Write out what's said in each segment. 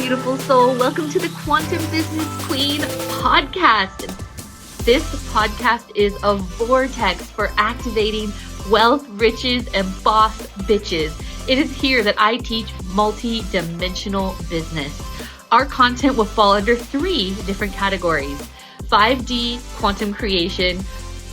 beautiful soul. Welcome to the Quantum Business Queen podcast. This podcast is a vortex for activating wealth, riches, and boss bitches. It is here that I teach multi-dimensional business. Our content will fall under 3 different categories: 5D quantum creation,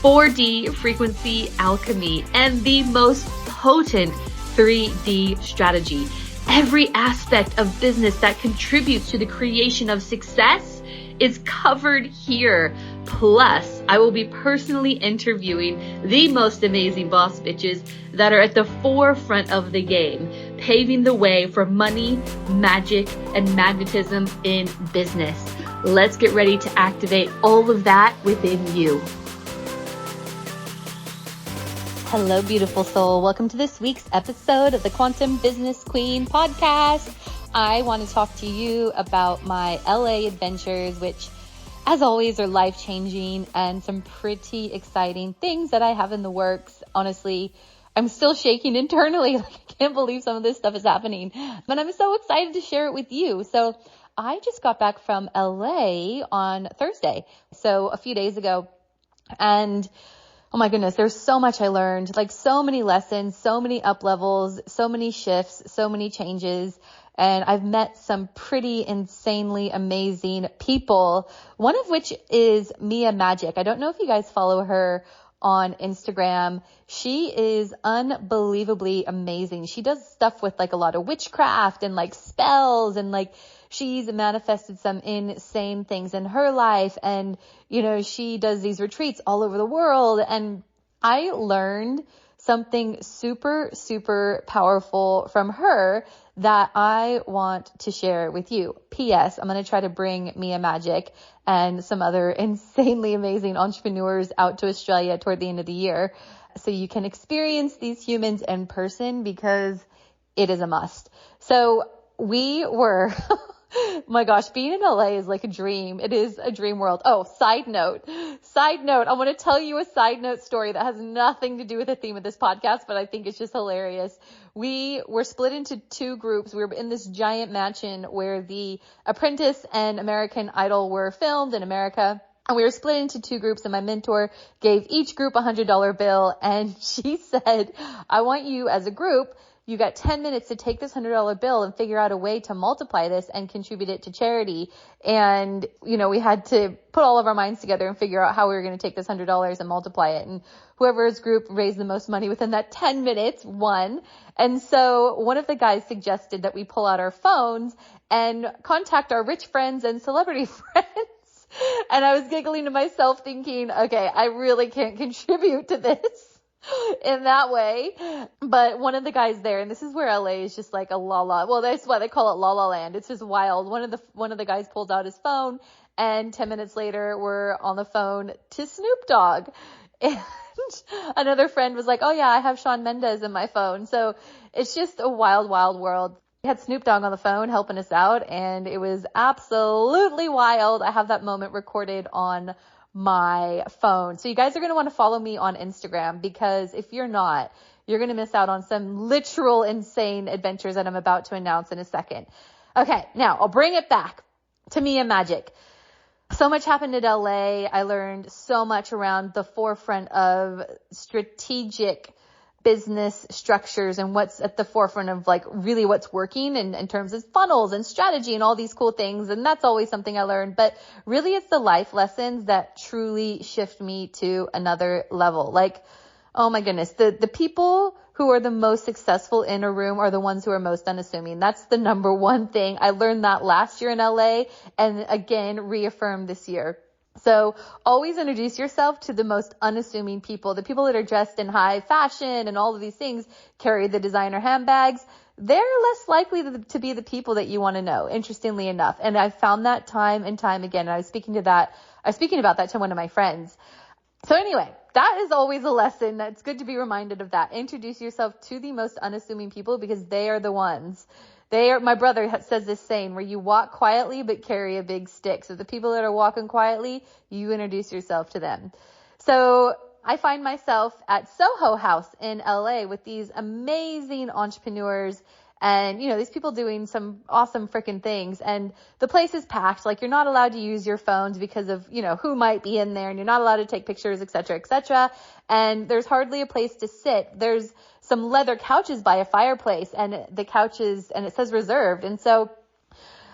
4D frequency alchemy, and the most potent 3D strategy. Every aspect of business that contributes to the creation of success is covered here. Plus, I will be personally interviewing the most amazing boss bitches that are at the forefront of the game, paving the way for money, magic, and magnetism in business. Let's get ready to activate all of that within you. Hello, beautiful soul. Welcome to this week's episode of the Quantum Business Queen podcast. I want to talk to you about my LA adventures, which as always are life-changing, and some pretty exciting things that I have in the works. Honestly, I'm still shaking internally. I can't believe some of this stuff is happening, but I'm so excited to share it with you. So I just got back from LA on Thursday, so a few days ago, and oh my goodness, there's so much I learned, like so many lessons, so many up levels, so many shifts, so many changes. And I've met some pretty insanely amazing people, one of which is Mia Magic. I don't know if you guys follow her on Instagram. She is unbelievably amazing. She does stuff with like a lot of witchcraft and like spells, and like she's manifested some insane things in her life. And, you know, she does these retreats all over the world. And I learned something super, super powerful from her that I want to share with you. P.S. I'm going to try to bring Mia Magic and some other insanely amazing entrepreneurs out to Australia toward the end of the year so you can experience these humans in person, because it is a must. So we were... my gosh, being in LA is like a dream. It is a dream world. Oh, side note. I want to tell you a side note story that has nothing to do with the theme of this podcast, but I think it's just hilarious. We were split into 2 groups. We were in this giant mansion where The Apprentice and American Idol were filmed in America. And we were split into 2 groups, and my mentor gave each group a $100 bill. And she said, I want you as a group, you got 10 minutes to take this $100 bill and figure out a way to multiply this and contribute it to charity. And, you know, we had to put all of our minds together and figure out how we were going to take this $100 and multiply it. And whoever's group raised the most money within that 10 minutes won. And so one of the guys suggested that we pull out our phones and contact our rich friends and celebrity friends. And I was giggling to myself thinking, okay, I really can't contribute to this in that way. But one of the guys there, and this is where LA is just like a well, that's why they call it La La Land. It's just wild. One of the guys pulls out his phone, and 10 minutes later we're on the phone to Snoop Dogg. And another friend was like, oh yeah, I have Shawn Mendes in my phone. So it's just a wild, wild world. We had Snoop Dogg on the phone helping us out, and it was absolutely wild. I have that moment recorded on my phone. So you guys are going to want to follow me on Instagram, because if you're not, you're going to miss out on some literal insane adventures that I'm about to announce in a second. Okay, now I'll bring it back to Mia Magic. So much happened in LA. I learned so much around the forefront of strategic business structures and what's at the forefront of like really what's working in terms of funnels and strategy and all these cool things. And that's always something I learned, but really it's the life lessons that truly shift me to another level. Like, oh my goodness, the people who are the most successful in a room are the ones who are most unassuming. That's the number one thing. I learned that last year in LA, and again, reaffirmed this year. So always introduce yourself to the most unassuming people, the people that are dressed in high fashion and all of these things, carry the designer handbags. They're less likely to be the people that you want to know, interestingly enough. And I've found that time and time again. And I was speaking about that to one of my friends. So anyway, that is always a lesson. It's good to be reminded of that. Introduce yourself to the most unassuming people, because they are the ones. My brother says this saying where you walk quietly but carry a big stick. So the people that are walking quietly, you introduce yourself to them. So I find myself at Soho House in LA with these amazing entrepreneurs And, these people doing some awesome freaking things. And the place is packed. Like, you're not allowed to use your phones because of, who might be in there, and you're not allowed to take pictures, et cetera, et cetera. And there's hardly a place to sit. There's some leather couches by a fireplace, and the couches, and it says reserved. And so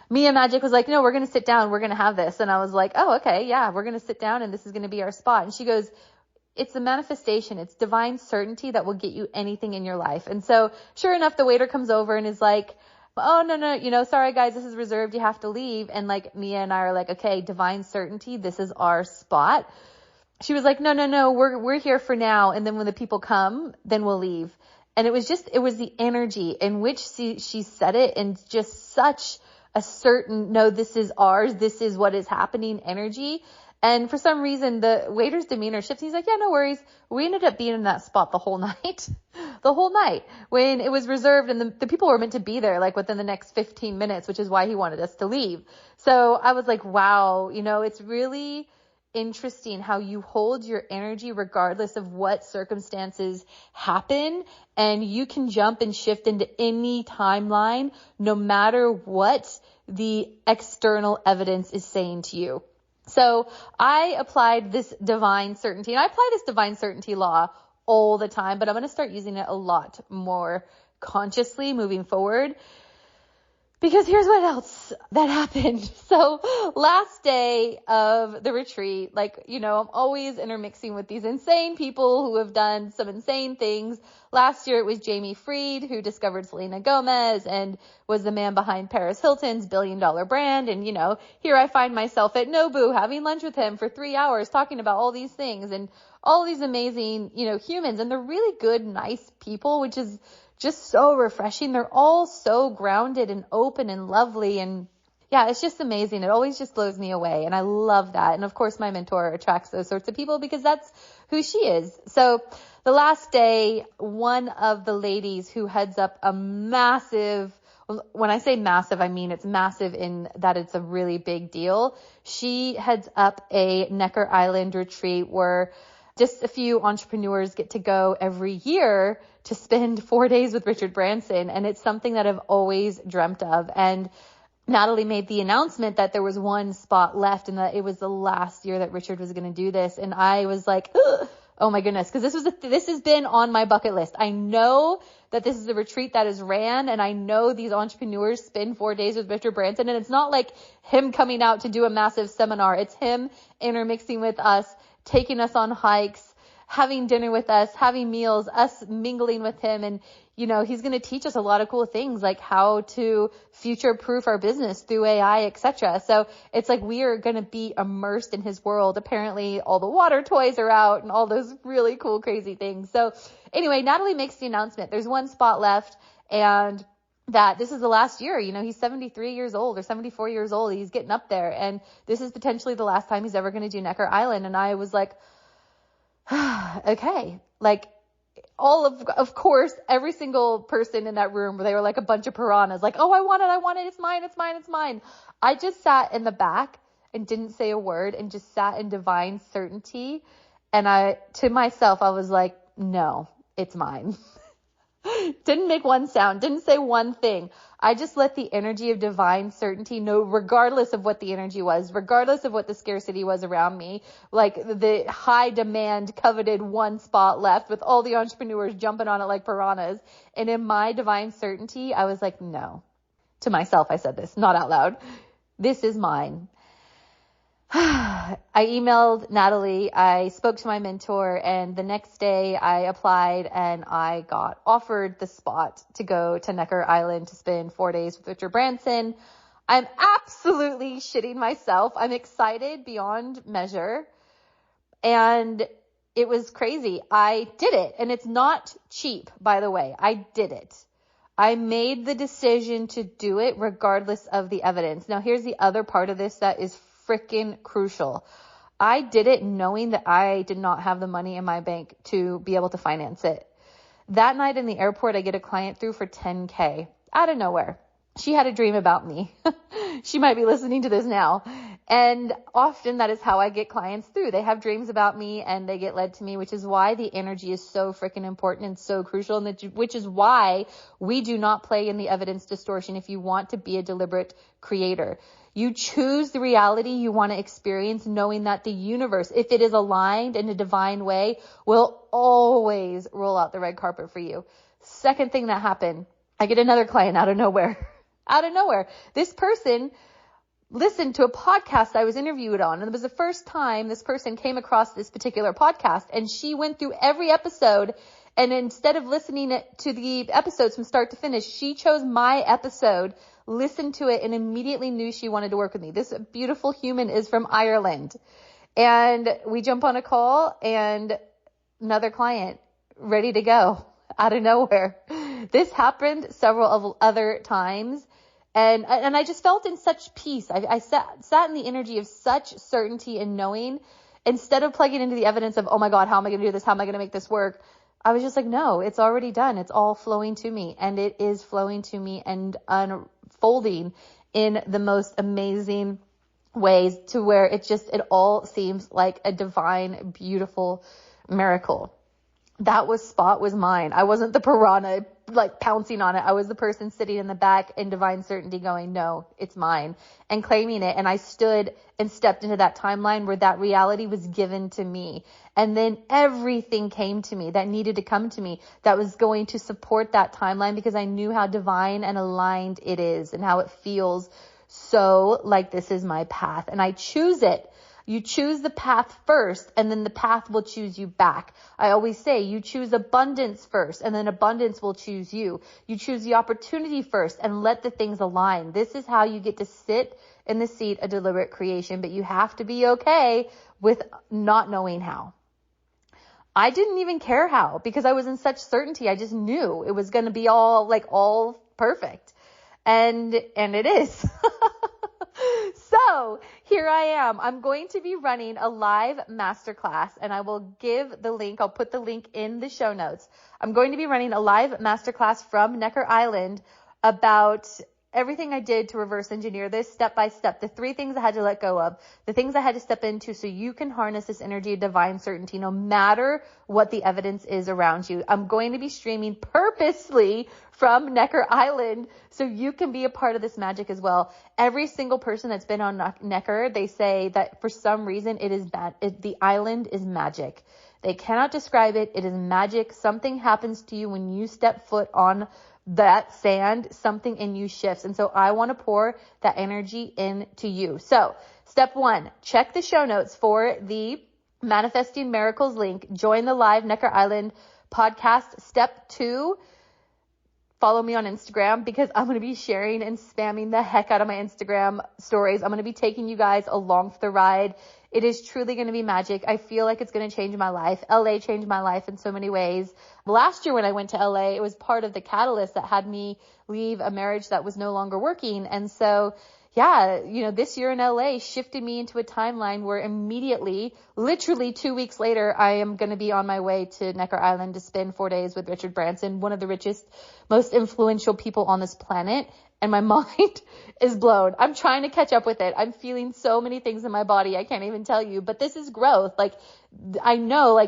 Mia Magic was like, no, we're going to sit down. We're going to have this. And I was like, oh, okay. Yeah, we're going to sit down, and this is going to be our spot. And she goes, it's the manifestation. It's divine certainty that will get you anything in your life. And so sure enough, the waiter comes over and is like, oh, no, sorry guys, this is reserved. You have to leave. And like Mia and I are like, okay, divine certainty. This is our spot. She was like, no, we're here for now. And then when the people come, then we'll leave. And it was the energy in which she said it, and just such a certain, no, this is ours. This is what is happening energy. And for some reason, the waiter's demeanor shifts. He's like, yeah, no worries. We ended up being in that spot the whole night, when it was reserved, and the people were meant to be there like within the next 15 minutes, which is why he wanted us to leave. So I was like, wow, it's really interesting how you hold your energy regardless of what circumstances happen, and you can jump and shift into any timeline no matter what the external evidence is saying to you. So I applied this divine certainty, and I apply this divine certainty law all the time, but I'm going to start using it a lot more consciously moving forward, because here's what else that happened. So last day of the retreat, I'm always intermixing with these insane people who have done some insane things. Last year it was Jamie Freed, who discovered Selena Gomez and was the man behind Paris Hilton's $1 billion brand. And, here I find myself at Nobu having lunch with him for 3 hours talking about all these things and all these amazing, humans. And they're really good, nice people, which is just so refreshing. They're all so grounded and open and lovely. And yeah, it's just amazing. It always just blows me away. And I love that. And of course, my mentor attracts those sorts of people because that's who she is. So the last day, one of the ladies who heads up a massive, when I say massive, I mean it's massive in that it's a really big deal. She heads up a Necker Island retreat where just a few entrepreneurs get to go every year to spend 4 days with Richard Branson. And it's something that I've always dreamt of. And Natalie made the announcement that there was one spot left and that it was the last year that Richard was going to do this. And I was like, ugh, oh my goodness, because this has been on my bucket list. I know that this is a retreat that is ran, and I know these entrepreneurs spend 4 days with Richard Branson, and it's not like him coming out to do a massive seminar. It's him intermixing with us, taking us on hikes, having dinner with us, having meals, us mingling with him. And, he's going to teach us a lot of cool things, like how to future-proof our business through AI, etc. So it's like we are going to be immersed in his world. Apparently all the water toys are out and all those really cool, crazy things. So anyway, Natalie makes the announcement. There's one spot left, and that this is the last year. He's 73 years old or 74 years old. He's getting up there, and this is potentially the last time he's ever going to do Necker Island. And I was like, okay, of course, every single person in that room, they were like a bunch of piranhas, like, oh, I want it, it's mine. I just sat in the back and didn't say a word and just sat in divine certainty. And to myself, I was like, no, it's mine. Didn't make one sound, didn't say one thing. I just let the energy of divine certainty know, regardless of what the energy was, regardless of what the scarcity was around me, like the high demand coveted one spot left with all the entrepreneurs jumping on it like piranhas. And in my divine certainty, I was like, no. To myself, I said this, not out loud. This is mine. I emailed Natalie, I spoke to my mentor, and the next day I applied and I got offered the spot to go to Necker Island to spend 4 days with Richard Branson. I'm absolutely shitting myself. I'm excited beyond measure. And it was crazy. I did it. And it's not cheap, by the way. I did it. I made the decision to do it regardless of the evidence. Now, here's the other part of this that is freaking crucial. I did it knowing that I did not have the money in my bank to be able to finance it. That night in the airport, I get a client through for $10K out of nowhere. She had a dream about me. She might be listening to this now. And often that is how I get clients through. They have dreams about me and they get led to me, which is why the energy is so freaking important and so crucial. And which is why we do not play in the evidence distortion if you want to be a deliberate creator. You choose the reality you want to experience, knowing that the universe, if it is aligned in a divine way, will always roll out the red carpet for you. Second thing that happened, I get another client out of nowhere. Out of nowhere. This person listened to a podcast I was interviewed on. And it was the first time this person came across this particular podcast. And she went through every episode. And instead of listening to the episodes from start to finish, she chose my episode, listened to it, and immediately knew she wanted to work with me. This beautiful human is from Ireland. And we jump on a call and another client ready to go out of nowhere. This happened several of other times. And I just felt in such peace. I sat in the energy of such certainty and knowing, instead of plugging into the evidence of, oh my God, how am I going to do this? How am I going to make this work? I was just like, no, it's already done. It's all flowing to me, and it is flowing to me and unfolding in the most amazing ways, to where it all seems like a divine, beautiful miracle. That spot was mine. I wasn't the piranha like pouncing on it. I was the person sitting in the back in divine certainty going, no, it's mine, and claiming it. And I stood and stepped into that timeline where that reality was given to me. And then everything came to me that needed to come to me that was going to support that timeline, because I knew how divine and aligned it is and how it feels so like this is my path, and I choose it. You choose the path first, and then the path will choose you back. I always say you choose abundance first, and then abundance will choose you. You choose the opportunity first and let the things align. This is how you get to sit in the seat of deliberate creation, but you have to be okay with not knowing how. I didn't even care how, because I was in such certainty. I just knew it was going to be all perfect. And it is. So here I am. I'm going to be running a live masterclass, and I will give the link. I'll put the link in the show notes. I'm going to be running a live masterclass from Necker Island about everything I did to reverse engineer this step by step, the 3 things I had to let go of, the things I had to step into so you can harness this energy of divine certainty no matter what the evidence is around you. I'm going to be streaming purposely from Necker Island so you can be a part of this magic as well. Every single person that's been on Necker, they say that for some reason the island is magic. They cannot describe it. It is magic. Something happens to you when you step foot on that sand, something in you shifts. And so I want to pour that energy into you. So step 1, check the show notes for the Manifesting Miracles link. Join the live Necker Island podcast. Step 2, follow me on Instagram, because I'm going to be sharing and spamming the heck out of my Instagram stories. I'm going to be taking you guys along for the ride. It is truly going to be magic. I feel like it's going to change my life. LA changed my life in so many ways. Last year when I went to LA, it was part of the catalyst that had me leave a marriage that was no longer working. And so, yeah, this year in LA shifted me into a timeline where immediately, literally 2 weeks later, I am going to be on my way to Necker Island to spend 4 days with Richard Branson, one of the richest, most influential people on this planet. And my mind is blown. I'm trying to catch up with it. I'm feeling so many things in my body. I can't even tell you, but this is growth. I know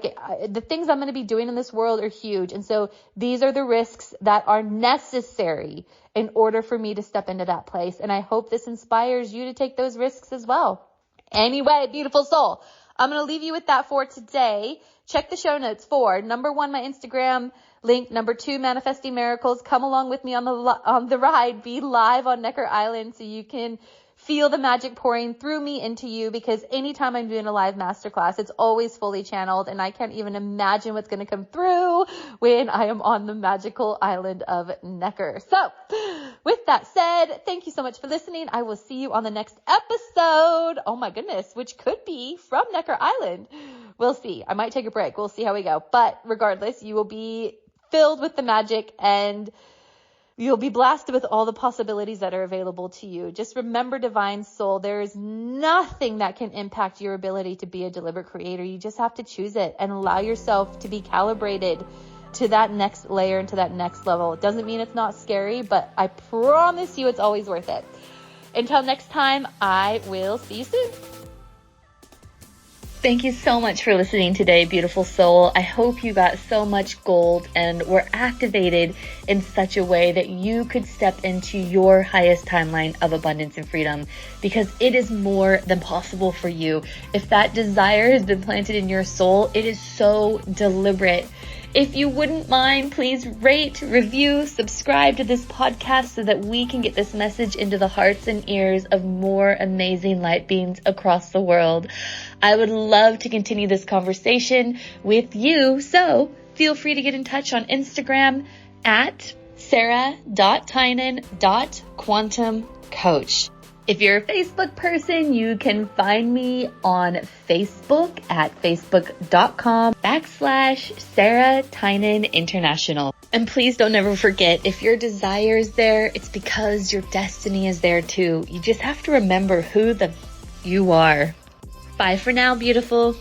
the things I'm going to be doing in this world are huge. And so these are the risks that are necessary in order for me to step into that place. And I hope this inspires you to take those risks as well. Anyway, beautiful soul, I'm going to leave you with that for today. Check the show notes for number 1, my Instagram link. Number 2, Manifesting Miracles. Come along with me on the ride. Be live on Necker Island so you can feel the magic pouring through me into you, because anytime I'm doing a live masterclass, it's always fully channeled, and I can't even imagine what's going to come through when I am on the magical island of Necker. So with that said, thank you so much for listening. I will see you on the next episode. Oh my goodness, which could be from Necker Island. We'll see. I might take a break. We'll see how we go. But regardless, you will be filled with the magic, and you'll be blasted with all the possibilities that are available to you. Just remember, divine soul, there is nothing that can impact your ability to be a deliberate creator. You just have to choose it and allow yourself to be calibrated to that next layer and to that next level. It doesn't mean it's not scary, but I promise you it's always worth it. Until next time, I will see you soon. Thank you so much for listening today, beautiful soul. I hope you got so much gold and were activated in such a way that you could step into your highest timeline of abundance and freedom, because it is more than possible for you. If that desire has been planted in your soul, it is so deliberate. If you wouldn't mind, please rate, review, subscribe to this podcast so that we can get this message into the hearts and ears of more amazing light beings across the world. I would love to continue this conversation with you, so feel free to get in touch on Instagram at sarah.tynan.quantumcoach. If you're a Facebook person, you can find me on Facebook at facebook.com/Sarah Tynan International. And please don't ever forget, if your desire is there, it's because your destiny is there too. You just have to remember who you are. Bye for now, beautiful.